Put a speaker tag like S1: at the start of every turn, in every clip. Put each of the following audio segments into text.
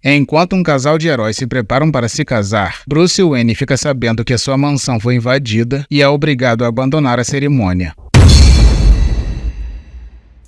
S1: Enquanto um casal de heróis se preparam para se casar, Bruce Wayne fica sabendo que a sua mansão foi invadida e é obrigado a abandonar a cerimônia.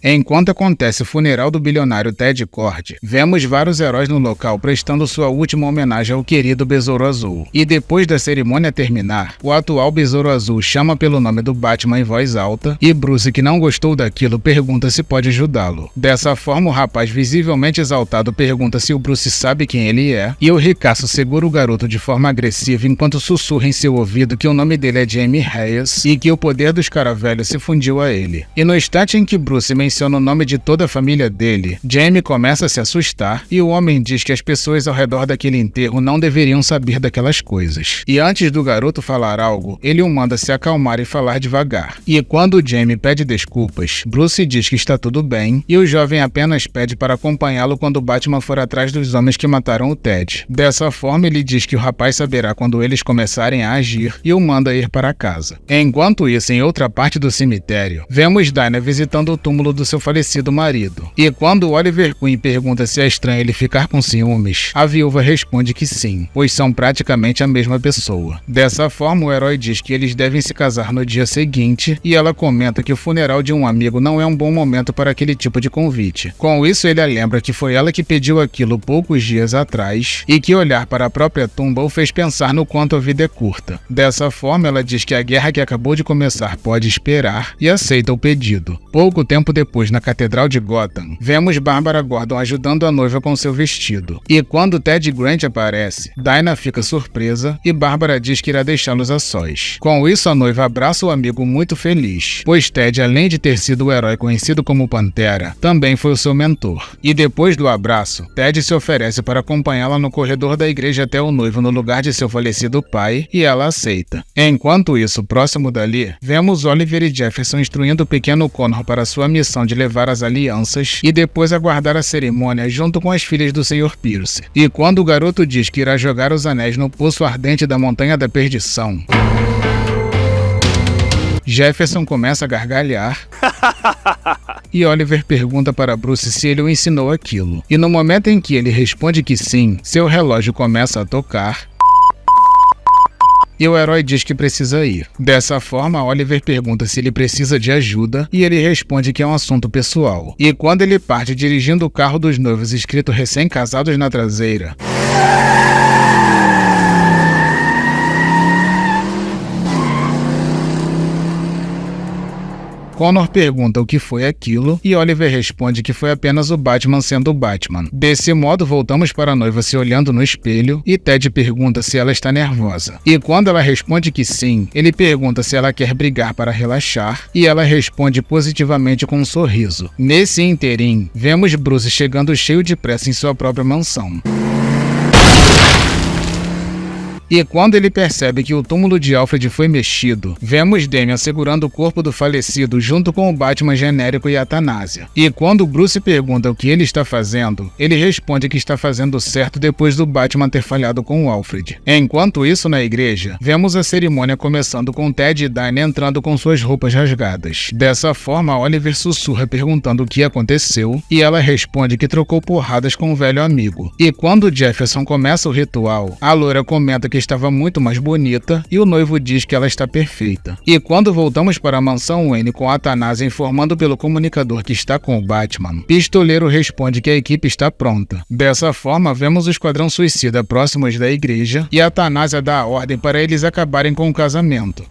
S1: Enquanto acontece o funeral do bilionário Ted Kord, vemos vários heróis no local prestando sua última homenagem ao querido Besouro Azul. E depois da cerimônia terminar, o atual Besouro Azul chama pelo nome do Batman em voz alta e Bruce, que não gostou daquilo, pergunta se pode ajudá-lo. Dessa forma, o rapaz visivelmente exaltado pergunta se o Bruce sabe quem ele é e o ricaço segura o garoto de forma agressiva enquanto sussurra em seu ouvido que o nome dele é Jamie Reyes e que o poder dos caravelhos se fundiu a ele. E no instante em que Bruce menciona o nome de toda a família dele, Jamie começa a se assustar e o homem diz que as pessoas ao redor daquele enterro não deveriam saber daquelas coisas. E antes do garoto falar algo, ele o manda se acalmar e falar devagar. E quando Jamie pede desculpas, Bruce diz que está tudo bem e o jovem apenas pede para acompanhá-lo quando Batman for atrás dos homens que mataram o Ted. Dessa forma, ele diz que o rapaz saberá quando eles começarem a agir e o manda ir para casa. Enquanto isso, em outra parte do cemitério, vemos Dinah visitando o túmulo do seu falecido marido. E quando Oliver Queen pergunta se é estranho ele ficar com ciúmes, a viúva responde que sim, pois são praticamente a mesma pessoa. Dessa forma, o herói diz que eles devem se casar no dia seguinte e ela comenta que o funeral de um amigo não é um bom momento para aquele tipo de convite. Com isso, ele a lembra que foi ela que pediu aquilo poucos dias atrás e que olhar para a própria tumba o fez pensar no quanto a vida é curta. Dessa forma, ela diz que a guerra que acabou de começar pode esperar e aceita o pedido. Pouco tempo depois, na Catedral de Gotham, vemos Bárbara Gordon ajudando a noiva com seu vestido. E quando Ted Grant aparece, Dinah fica surpresa e Bárbara diz que irá deixá-los a sós. Com isso, a noiva abraça o amigo muito feliz, pois Ted, além de ter sido o herói conhecido como Pantera, também foi o seu mentor. E depois do abraço, Ted se oferece para acompanhá-la no corredor da igreja até o noivo no lugar de seu falecido pai, e ela aceita. Enquanto isso, próximo dali, vemos Oliver e Jefferson instruindo o pequeno Connor para sua missão de levar as alianças e depois aguardar a cerimônia junto com as filhas do Sr. Pierce. E quando o garoto diz que irá jogar os anéis no poço ardente da Montanha da Perdição, Jefferson começa a gargalhar e Oliver pergunta para Bruce se ele o ensinou aquilo. E no momento em que ele responde que sim, seu relógio começa a tocar e o herói diz que precisa ir. Dessa forma, Oliver pergunta se ele precisa de ajuda e ele responde que é um assunto pessoal. E quando ele parte dirigindo o carro dos noivos escrito recém-casados na traseira, Connor pergunta o que foi aquilo e Oliver responde que foi apenas o Batman sendo o Batman. Desse modo, voltamos para a noiva se olhando no espelho e Ted pergunta se ela está nervosa. E quando ela responde que sim, ele pergunta se ela quer brigar para relaxar e ela responde positivamente com um sorriso. Nesse interim, vemos Bruce chegando cheio de pressa em sua própria mansão. E quando ele percebe que o túmulo de Alfred foi mexido, vemos Damian segurando o corpo do falecido junto com o Batman genérico e Athanasia. E quando Bruce pergunta o que ele está fazendo, ele responde que está fazendo certo depois do Batman ter falhado com o Alfred. Enquanto isso, na igreja, vemos a cerimônia começando com Ted e Dinah entrando com suas roupas rasgadas. Dessa forma, Oliver sussurra perguntando o que aconteceu e ela responde que trocou porradas com o velho amigo. E quando Jefferson começa o ritual, a loira comenta que estava muito mais bonita e o noivo diz que ela está perfeita. E quando voltamos para a mansão Wayne com Athanasia informando pelo comunicador que está com o Batman, Pistoleiro responde que a equipe está pronta. Dessa forma, vemos o Esquadrão Suicida próximos da igreja e Athanasia dá a ordem para eles acabarem com o casamento.